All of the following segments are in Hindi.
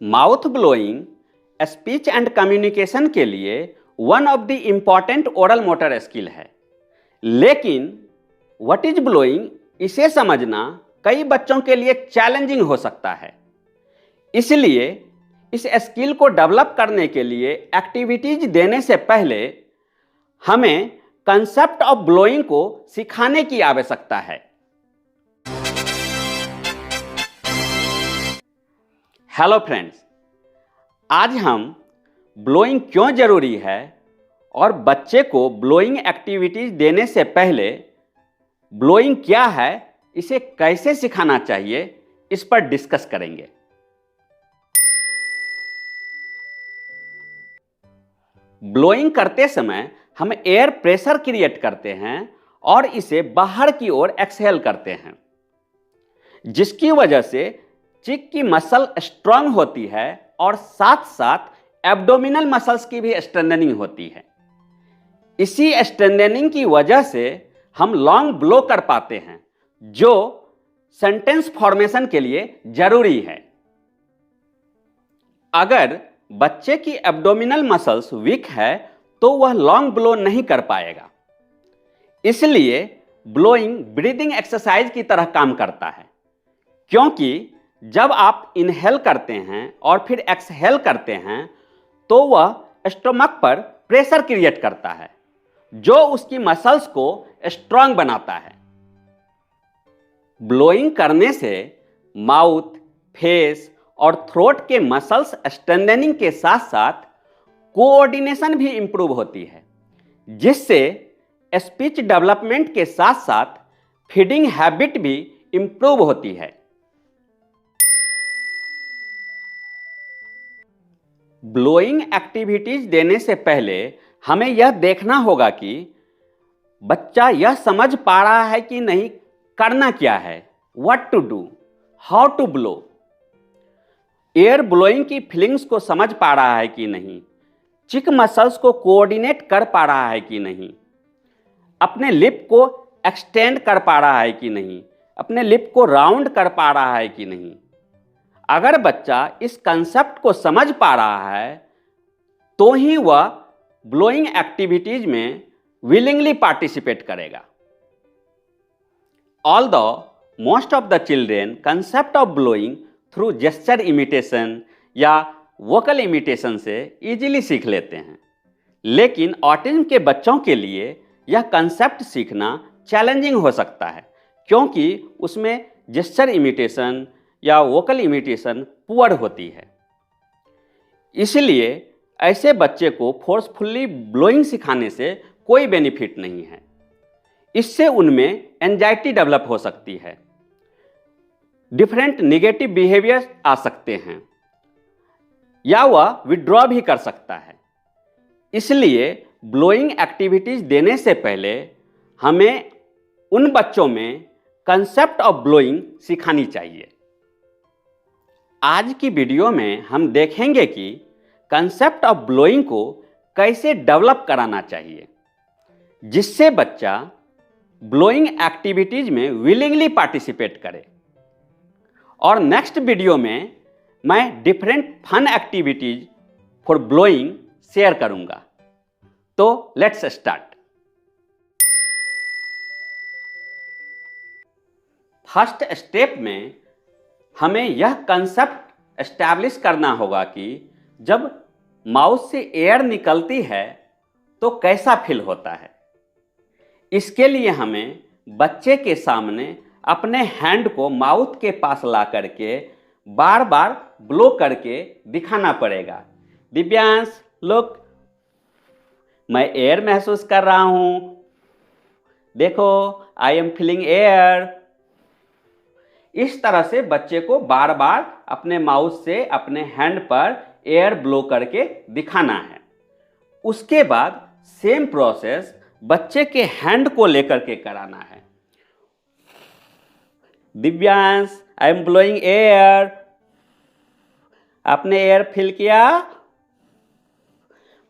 Mouth blowing speech and communication के लिए one of the important oral motor skill है, लेकिन व्हाट इज ब्लोइंग इसे समझना कई बच्चों के लिए चैलेंजिंग हो सकता है। इसलिए इस स्किल को डेवलप करने के लिए एक्टिविटीज देने से पहले हमें कंसेप्ट ऑफ ब्लोइंग को सिखाने की आवश्यकता है। हेलो फ्रेंड्स, आज हम ब्लोइंग क्यों जरूरी है और बच्चे को ब्लोइंग एक्टिविटीज देने से पहले ब्लोइंग क्या है, इसे कैसे सिखाना चाहिए, इस पर डिस्कस करेंगे। ब्लोइंग करते समय हम एयर प्रेशर क्रिएट करते हैं और इसे बाहर की ओर एक्सहेल करते हैं, जिसकी वजह से चिक की मसल स्ट्रांग होती है और साथ साथ एब्डोमिनल मसल्स की भी स्ट्रेंथनिंग होती है। इसी स्ट्रेंथनिंग की वजह से हम लॉन्ग ब्लो कर पाते हैं, जो सेंटेंस फॉर्मेशन के लिए जरूरी है। अगर बच्चे की एब्डोमिनल मसल्स वीक है तो वह लॉन्ग ब्लो नहीं कर पाएगा। इसलिए ब्लोइंग ब्रीदिंग एक्सरसाइज की तरह काम करता है, क्योंकि जब आप इनहेल करते हैं और फिर एक्सहेल करते हैं तो वह स्टमक पर प्रेशर क्रिएट करता है, जो उसकी मसल्स को स्ट्रांग बनाता है। ब्लोइंग करने से माउथ, फेस और थ्रोट के मसल्स स्ट्रेंथनिंग के साथ साथ कोऑर्डिनेशन भी इंप्रूव होती है, जिससे स्पीच डेवलपमेंट के साथ साथ फीडिंग हैबिट भी इंप्रूव होती है। ब्लोइंग एक्टिविटीज देने से पहले हमें यह देखना होगा कि बच्चा यह समझ पा रहा है कि नहीं, करना क्या है, what to do, how to blow. Air blowing की फीलिंग्स को समझ पा रहा है कि नहीं, चिक मसल्स को कोऑर्डिनेट कर पा रहा है कि नहीं, अपने लिप को एक्सटेंड कर पा रहा है कि नहीं, अपने लिप को राउंड कर पा रहा है कि नहीं। अगर बच्चा इस कंसेप्ट को समझ पा रहा है तो ही वह ब्लोइंग एक्टिविटीज में विलिंगली पार्टिसिपेट करेगा। Although most of the children concept of blowing through gesture imitation या वोकल इमिटेशन से इजीली सीख लेते हैं, लेकिन ऑटिज्म के बच्चों के लिए यह कंसेप्ट सीखना चैलेंजिंग हो सकता है, क्योंकि उसमें जेस्चर इमिटेशन या वोकल इमिटेशन पुअर होती है। इसलिए ऐसे बच्चे को फोर्सफुली ब्लोइंग सिखाने से कोई बेनिफिट नहीं है। इससे उनमें एंजाइटी डेवलप हो सकती है, डिफरेंट नेगेटिव बिहेवियर आ सकते हैं या वह विड्रॉ भी कर सकता है। इसलिए ब्लोइंग एक्टिविटीज देने से पहले हमें उन बच्चों में कंसेप्ट ऑफ ब्लोइंग सिखानी चाहिए। आज की वीडियो में हम देखेंगे कि कंसेप्ट ऑफ ब्लोइंग को कैसे डेवलप कराना चाहिए, जिससे बच्चा ब्लोइंग एक्टिविटीज में विलिंगली पार्टिसिपेट करे। और नेक्स्ट वीडियो में मैं different fun activities for blowing share करूंगा। तो लेट्स स्टार्ट। फर्स्ट स्टेप में हमें यह कंसेप्ट एस्टैब्लिश करना होगा कि जब माउथ से एयर निकलती है तो कैसा फील होता है। इसके लिए हमें बच्चे के सामने अपने हैंड को माउथ के पास ला करके बार बार ब्लो करके दिखाना पड़ेगा। दिव्यांश, लुक, मैं एयर महसूस कर रहा हूं, देखो, आई एम फीलिंग एयर। इस तरह से बच्चे को बार बार अपने माउथ से अपने हैंड पर एयर ब्लो करके दिखाना है। उसके बाद सेम प्रोसेस बच्चे के हैंड को लेकर के कराना है। Divyansh, I am blowing air, आपने एयर फील किया?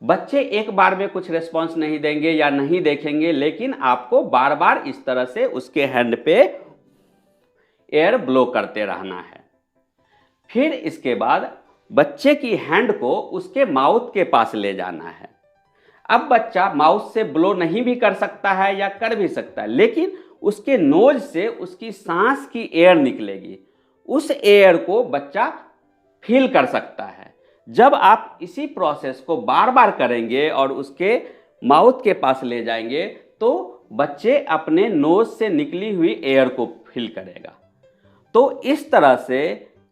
बच्चे एक बार में कुछ रिस्पॉन्स नहीं देंगे या नहीं देखेंगे, लेकिन आपको बार बार इस तरह से उसके हैंड पे एयर ब्लो करते रहना है। फिर इसके बाद बच्चे की हैंड को उसके माउथ के पास ले जाना है। अब बच्चा माउथ से ब्लो नहीं भी कर सकता है या कर भी सकता है, लेकिन उसके नोज से उसकी सांस की एयर निकलेगी, उस एयर को बच्चा फील कर सकता है। जब आप इसी प्रोसेस को बार बार करेंगे और उसके माउथ के पास ले जाएंगे तो बच्चे अपने नोज से निकली हुई एयर को फील करेगा। तो इस तरह से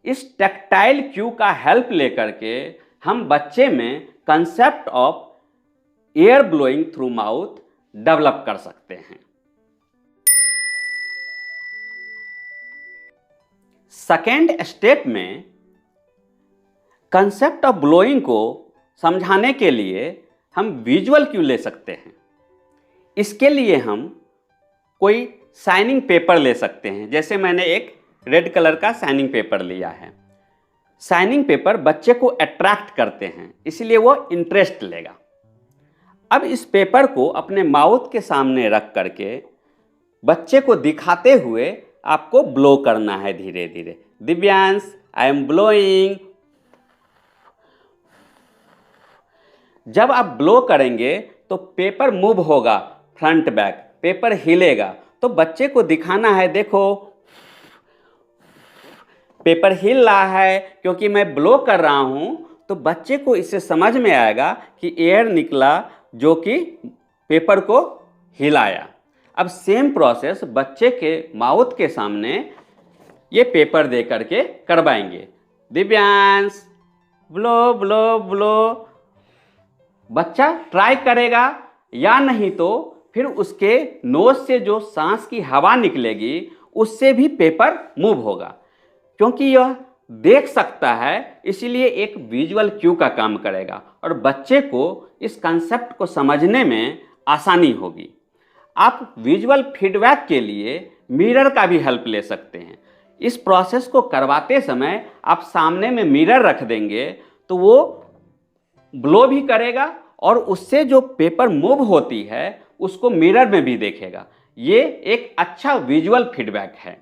इस टैक्टाइल क्यू का हेल्प लेकर के हम बच्चे में concept of air blowing through mouth develop कर सकते हैं। सेकेंड स्टेप में कंसेप्ट ऑफ ब्लोइंग को समझाने के लिए हम विजुअल क्यू ले सकते हैं। इसके लिए हम कोई शाइनिंग पेपर ले सकते हैं। जैसे मैंने एक रेड कलर का शाइनिंग पेपर लिया है। शाइनिंग पेपर बच्चे को अट्रैक्ट करते हैं, इसलिए वो इंटरेस्ट लेगा। अब इस पेपर को अपने माउथ के सामने रख करके बच्चे को दिखाते हुए आपको ब्लो करना है धीरे धीरे। Divyansh, I am blowing. जब आप ब्लो करेंगे तो पेपर मूव होगा फ्रंट बैक, पेपर हिलेगा, तो बच्चे को दिखाना है, देखो पेपर हिल रहा है क्योंकि मैं ब्लो कर रहा हूं। तो बच्चे को इससे समझ में आएगा कि एयर निकला जो कि पेपर को हिलाया। अब सेम प्रोसेस बच्चे के माउथ के सामने ये पेपर दे करके करवाएंगे। Divyansh, blow blow blow. बच्चा ट्राई करेगा या नहीं तो फिर उसके नोज से जो सांस की हवा निकलेगी उससे भी पेपर मूव होगा। क्योंकि यह देख सकता है इसीलिए एक विजुअल क्यू का काम करेगा और बच्चे को इस कंसेप्ट को समझने में आसानी होगी। आप विजुअल फीडबैक के लिए मिरर का भी हेल्प ले सकते हैं। इस प्रोसेस को करवाते समय आप सामने में मिरर रख देंगे तो वो ब्लो भी करेगा और उससे जो पेपर मूव होती है उसको मिरर में भी देखेगा। ये एक अच्छा विजुअल फीडबैक है।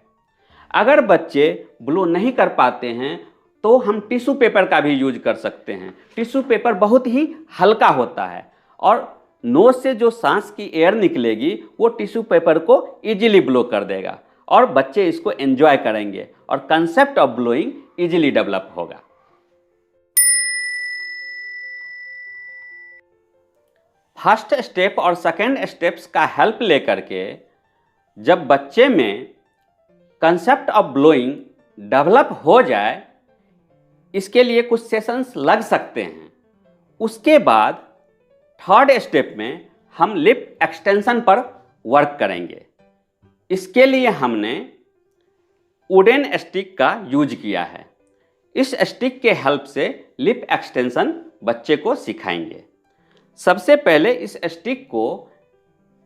अगर बच्चे ब्लो नहीं कर पाते हैं तो हम टिश्यू पेपर का भी यूज कर सकते हैं। टिश्यू पेपर बहुत ही हल्का होता है और नोज से जो सांस की एयर निकलेगी वो टिश्यू पेपर को इजीली ब्लो कर देगा और बच्चे इसको एंजॉय करेंगे और concept of blowing easily develop होगा। फर्स्ट स्टेप और सेकेंड स्टेप्स का हेल्प लेकर के जब बच्चे में कंसेप्ट ऑफ ब्लोइंग डेवलप हो जाए, इसके लिए कुछ सेशंस लग सकते हैं। उसके बाद थर्ड स्टेप में हम लिप एक्सटेंशन पर वर्क करेंगे। इसके लिए हमने वुडन स्टिक का यूज किया है। इस स्टिक के हेल्प से लिप एक्सटेंशन बच्चे को सिखाएंगे। सबसे पहले इस स्टिक को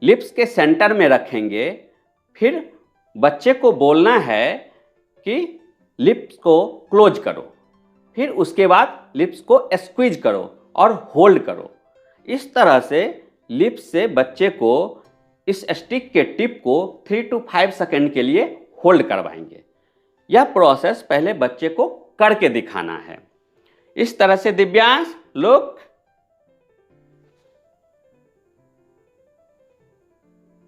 लिप्स के सेंटर में रखेंगे, फिर बच्चे को बोलना है कि लिप्स को क्लोज करो, फिर उसके बाद लिप्स को स्क्वीज करो और होल्ड करो। इस तरह से लिप्स से बच्चे को इस स्टिक के टिप को 3 to 5 सेकेंड के लिए होल्ड करवाएंगे। यह प्रोसेस पहले बच्चे को करके दिखाना है। इस तरह से दिव्यांश लोग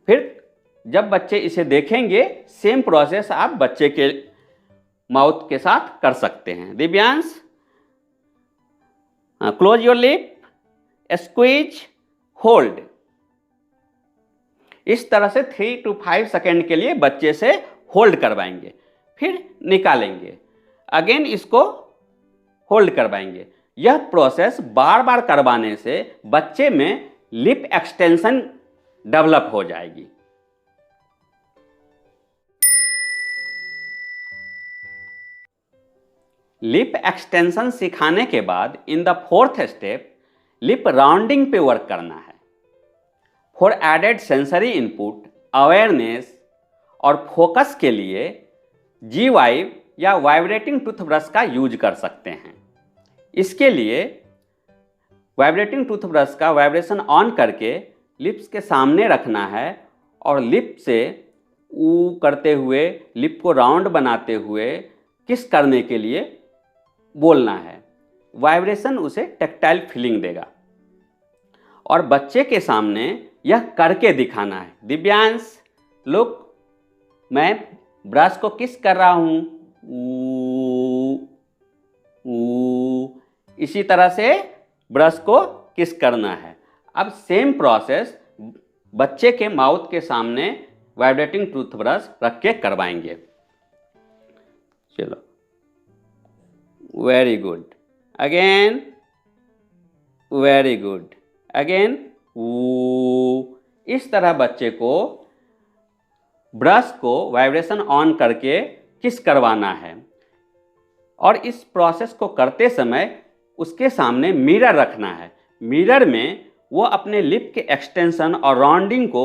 फिर जब बच्चे इसे देखेंगे सेम प्रोसेस आप बच्चे के माउथ के साथ कर सकते हैं। Divyansh, close your lip, squeeze, hold. इस तरह से 3 to 5 सेकेंड के लिए बच्चे से होल्ड करवाएंगे, फिर निकालेंगे, अगेन इसको होल्ड करवाएंगे। यह प्रोसेस बार बार करवाने से बच्चे में लिप एक्सटेंशन डेवलप हो जाएगी। लिप एक्सटेंशन सिखाने के बाद in the fourth step lip rounding पे वर्क करना है। For added sensory input, awareness और फोकस के लिए जी वाइव या वाइब्रेटिंग टूथब्रश का यूज कर सकते हैं। इसके लिए वाइब्रेटिंग टूथब्रश का वाइब्रेशन ऑन करके लिप्स के सामने रखना है और लिप से ऊ करते हुए, लिप को राउंड बनाते हुए किस करने के लिए बोलना है। वाइब्रेशन उसे टैक्टाइल फीलिंग देगा। और बच्चे के सामने यह करके दिखाना है। दिव्यांश लुक, मैं ब्रश को किस कर रहा हूं, इसी तरह से ब्रश को किस करना है। अब सेम प्रोसेस बच्चे के माउथ के सामने वाइब्रेटिंग टूथब्रश रख के करवाएंगे। चलो, very good, again, very good, again. इस तरह बच्चे को ब्रश को वाइब्रेशन ऑन करके किस करवाना है। और इस प्रोसेस को करते समय उसके सामने मिरर रखना है। मिरर में वो अपने लिप के एक्सटेंशन और राउंडिंग को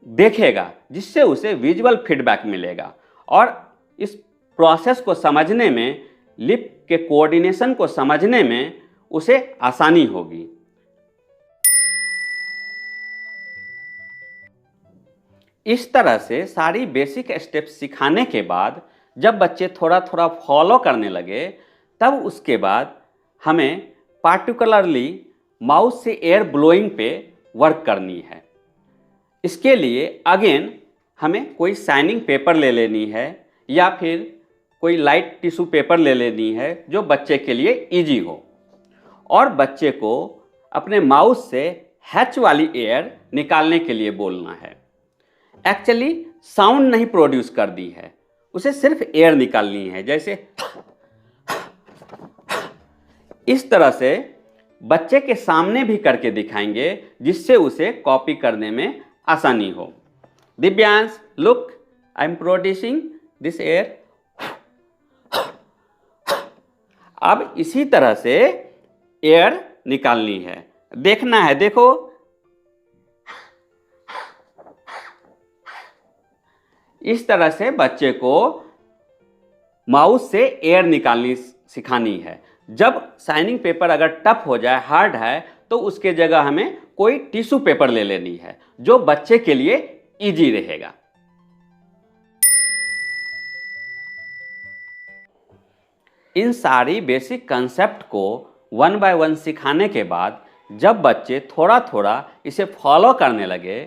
देखेगा, जिससे उसे विजुअल फीडबैक मिलेगा और इस प्रोसेस को समझने में, लिप के कोऑर्डिनेशन को समझने में उसे आसानी होगी। इस तरह से सारी बेसिक स्टेप्स सिखाने के बाद जब बच्चे थोड़ा थोड़ा फॉलो करने लगे, तब उसके बाद हमें पार्टिकुलरली माउथ से एयर ब्लोइंग पे वर्क करनी है। इसके लिए अगेन हमें कोई शाइनिंग पेपर ले लेनी है या फिर कोई लाइट टिश्यू पेपर ले लेनी है जो बच्चे के लिए इजी हो, और बच्चे को अपने माउथ से हैच वाली एयर निकालने के लिए बोलना है। एक्चुअली साउंड नहीं प्रोड्यूस कर दी है, उसे सिर्फ एयर निकालनी है। जैसे इस तरह से बच्चे के सामने भी करके दिखाएंगे, जिससे उसे कॉपी करने में आसानी हो। Divyansh look, I am producing this air. अब इसी तरह से एयर निकालनी है, देखना है। देखो, इस तरह से बच्चे को माउथ से एयर निकालनी सिखानी है। जब शाइनिंग पेपर अगर टफ हो जाए, हार्ड है, तो उसके जगह हमें कोई टिश्यू पेपर ले लेनी है जो बच्चे के लिए इजी रहेगा। इन सारी बेसिक कंसेप्ट को वन बाय वन सिखाने के बाद जब बच्चे थोड़ा थोड़ा इसे फॉलो करने लगे,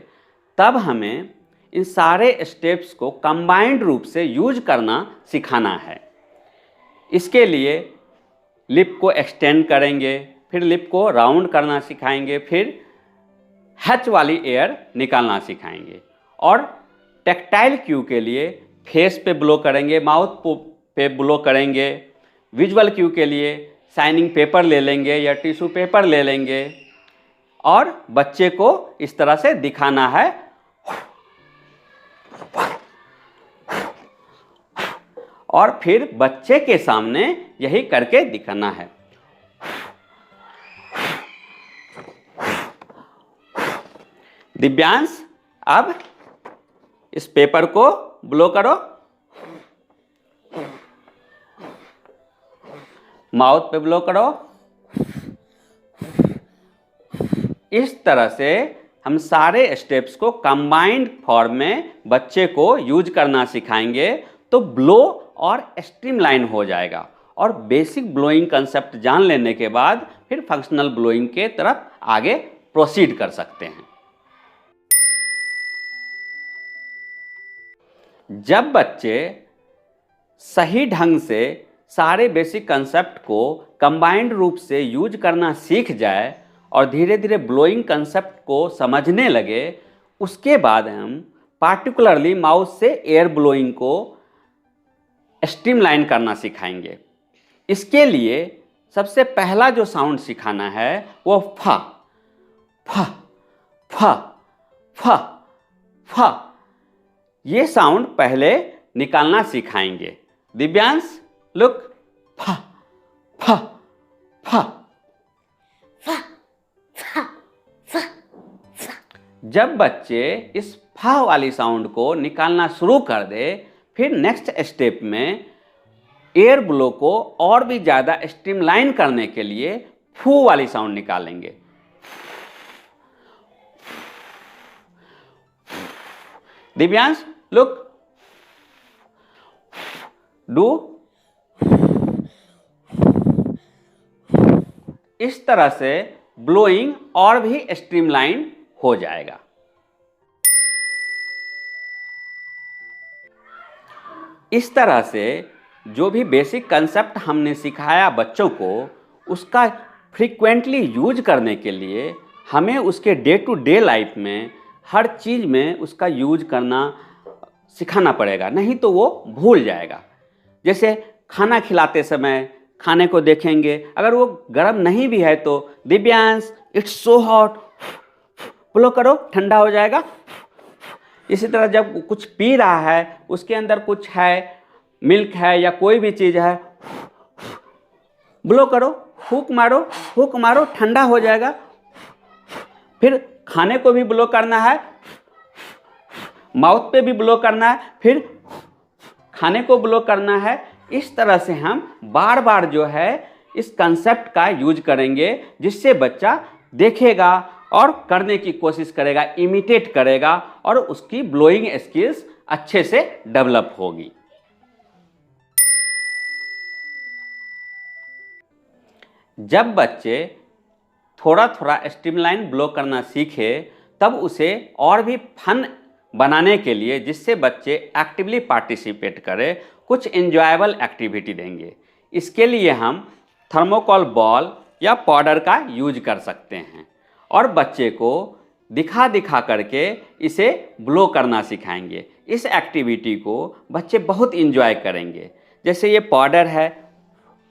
तब हमें इन सारे स्टेप्स को कंबाइंड रूप से यूज करना सिखाना है। इसके लिए लिप को एक्सटेंड करेंगे, फिर लिप को राउंड करना सिखाएंगे, फिर हैच वाली एयर निकालना सिखाएंगे। और टैक्टाइल क्यू के लिए फेस पे ब्लो करेंगे, माउथ पे ब्लो करेंगे। विजुअल क्यू के लिए शाइनिंग पेपर ले लेंगे या टिश्यू पेपर ले लेंगे, और बच्चे को इस तरह से दिखाना है। और फिर बच्चे के सामने यही करके दिखाना है। दिव्यांश, अब इस पेपर को ब्लो करो, माउथ पे ब्लो करो। इस तरह से हम सारे स्टेप्स को कंबाइंड फॉर्म में बच्चे को यूज करना सिखाएंगे, तो ब्लो और स्ट्रीमलाइन हो जाएगा। और बेसिक ब्लोइंग कंसेप्ट जान लेने के बाद फिर फंक्शनल ब्लोइंग के तरफ आगे प्रोसीड कर सकते हैं। जब बच्चे सही ढंग से सारे बेसिक कंसेप्ट को कंबाइंड रूप से यूज करना सीख जाए और धीरे धीरे ब्लोइंग कंसेप्ट को समझने लगे, उसके बाद हम पार्टिकुलरली माउथ से एयर ब्लोइंग को स्ट्रीमलाइन करना सिखाएंगे। इसके लिए सबसे पहला जो साउंड सिखाना है वो फा फा फा फा फा, ये साउंड पहले निकालना सिखाएंगे। दिव्यांश लुक, फा फा फा फा फा फा फा। जब बच्चे इस फा वाली साउंड को निकालना शुरू कर दे, फिर नेक्स्ट स्टेप में एयर ब्लो को और भी ज़्यादा स्ट्रीमलाइन करने के लिए फू वाली साउंड निकालेंगे। दिव्यांश लुक, डू इस तरह से ब्लोइंग और भी स्ट्रीमलाइन हो जाएगा। इस तरह से जो भी बेसिक कंसेप्ट हमने सिखाया बच्चों को, उसका फ्रीक्वेंटली यूज करने के लिए हमें उसके डे टू डे लाइफ में हर चीज़ में उसका यूज करना सिखाना पड़ेगा, नहीं तो वो भूल जाएगा। जैसे खाना खिलाते समय खाने को देखेंगे, अगर वो गर्म नहीं भी है तो Divyansh it's so hot blow करो, ठंडा हो जाएगा। इसी तरह जब कुछ पी रहा है, उसके अंदर कुछ है, मिल्क है या कोई भी चीज़ है, ब्लो करो, फूंक मारो, ठंडा हो जाएगा। फिर खाने को भी ब्लो करना है, माउथ पे भी ब्लो करना है, फिर खाने को ब्लो करना है। इस तरह से हम बार बार जो है इस कंसेप्ट का यूज करेंगे, जिससे बच्चा देखेगा और करने की कोशिश करेगा, इमिटेट करेगा और उसकी ब्लोइंग स्किल्स अच्छे से डेवलप होगी। जब बच्चे थोड़ा थोड़ा स्ट्रीमलाइन ब्लो करना सीखे, तब उसे और भी फन बनाने के लिए, जिससे बच्चे एक्टिवली पार्टिसिपेट करें, कुछ एंजॉयबल एक्टिविटी देंगे। इसके लिए हम थर्मोकोल बॉल या पाउडर का यूज कर सकते हैं और बच्चे को दिखा दिखा करके इसे ब्लो करना सिखाएंगे। इस एक्टिविटी को बच्चे बहुत एंजॉय करेंगे। जैसे ये पाउडर है,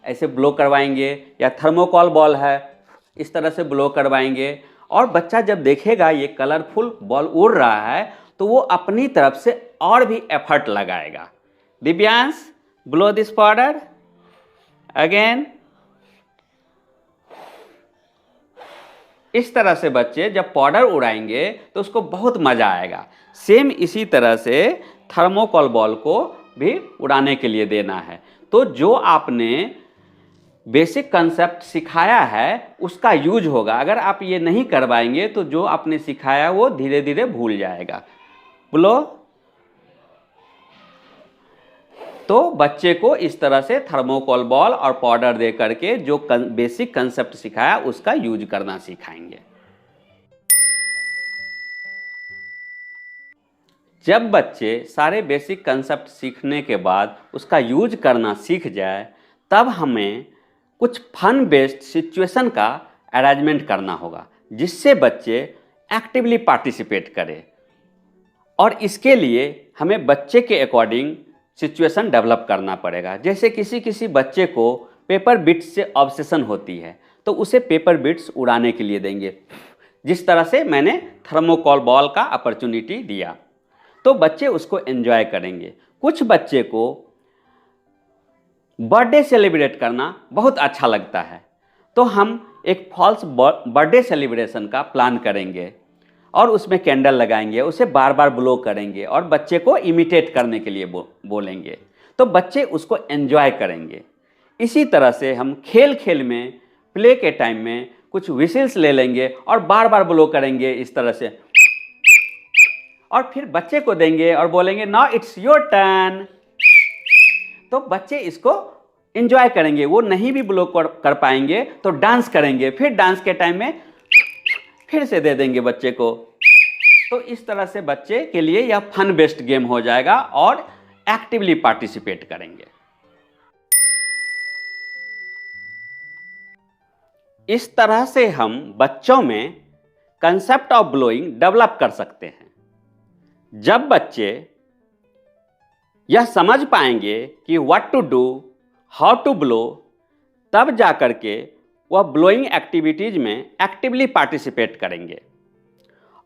ऐसे ब्लो करवाएंगे, या थर्मोकोल बॉल है, इस तरह से ब्लो करवाएंगे। और बच्चा जब देखेगा ये कलरफुल बॉल उड़ रहा है तो वो अपनी तरफ से और भी एफर्ट लगाएगा। Divyansh blow this powder again. इस तरह से बच्चे जब पाउडर उड़ाएंगे तो उसको बहुत मज़ा आएगा। सेम इसी तरह से थर्मोकोल बॉल को भी उड़ाने के लिए देना है। तो जो आपने बेसिक कंसेप्ट सिखाया है उसका यूज होगा। अगर आप ये नहीं करवाएंगे तो जो आपने सिखाया वो धीरे धीरे भूल जाएगा। बोलो। तो बच्चे को इस तरह से थर्मोकोल बॉल और पाउडर दे करके जो बेसिक कंसेप्ट सिखाया उसका यूज करना सिखाएंगे। जब बच्चे सारे बेसिक कंसेप्ट सीखने के बाद उसका यूज करना सीख जाए, तब हमें कुछ फन बेस्ड सिचुएशन का अरेंजमेंट करना होगा, जिससे बच्चे एक्टिवली पार्टिसिपेट करें। और इसके लिए हमें बच्चे के अकॉर्डिंग सिचुएशन डेवलप करना पड़ेगा। जैसे किसी बच्चे को पेपर बिट्स से ऑब्सेशन होती है, तो उसे पेपर बिट्स उड़ाने के लिए देंगे, जिस तरह से मैंने थर्मोकोल बॉल का अपॉर्चुनिटी दिया, तो बच्चे उसको एंजॉय करेंगे। कुछ बच्चे को बर्थडे सेलिब्रेट करना बहुत अच्छा लगता है, तो हम एक फॉल्स बर्थडे सेलिब्रेशन का प्लान करेंगे और उसमें कैंडल लगाएंगे, उसे बार बार ब्लो करेंगे और बच्चे को इमिटेट करने के लिए बोलेंगे, तो बच्चे उसको एंजॉय करेंगे। इसी तरह से हम खेल खेल में, प्ले के टाइम में कुछ विशल्स ले लेंगे और बार बार ब्लो करेंगे इस तरह से, और फिर बच्चे को देंगे और बोलेंगे नाउ इट्स योर टर्न। तो बच्चे इसको एंजॉय करेंगे। वो नहीं भी ब्लो कर पाएंगे तो डांस करेंगे, फिर डांस के टाइम में फिर से दे देंगे बच्चे को। तो इस तरह से बच्चे के लिए यह फन बेस्ड गेम हो जाएगा और एक्टिवली पार्टिसिपेट करेंगे। इस तरह से हम बच्चों में कंसेप्ट ऑफ ब्लोइंग डेवलप कर सकते हैं। जब बच्चे यह समझ पाएंगे कि what to do, how to blow, तब जाकर के वह ब्लोइंग एक्टिविटीज में एक्टिवली पार्टिसिपेट करेंगे।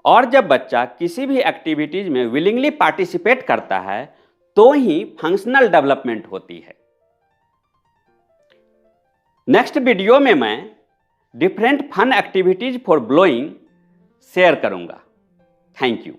और जब बच्चा किसी भी एक्टिविटीज में विलिंगली पार्टिसिपेट करता है तो ही फंक्शनल डेवलपमेंट होती है। नेक्स्ट वीडियो में मैं different fun activities for blowing share करूंगा। Thank you.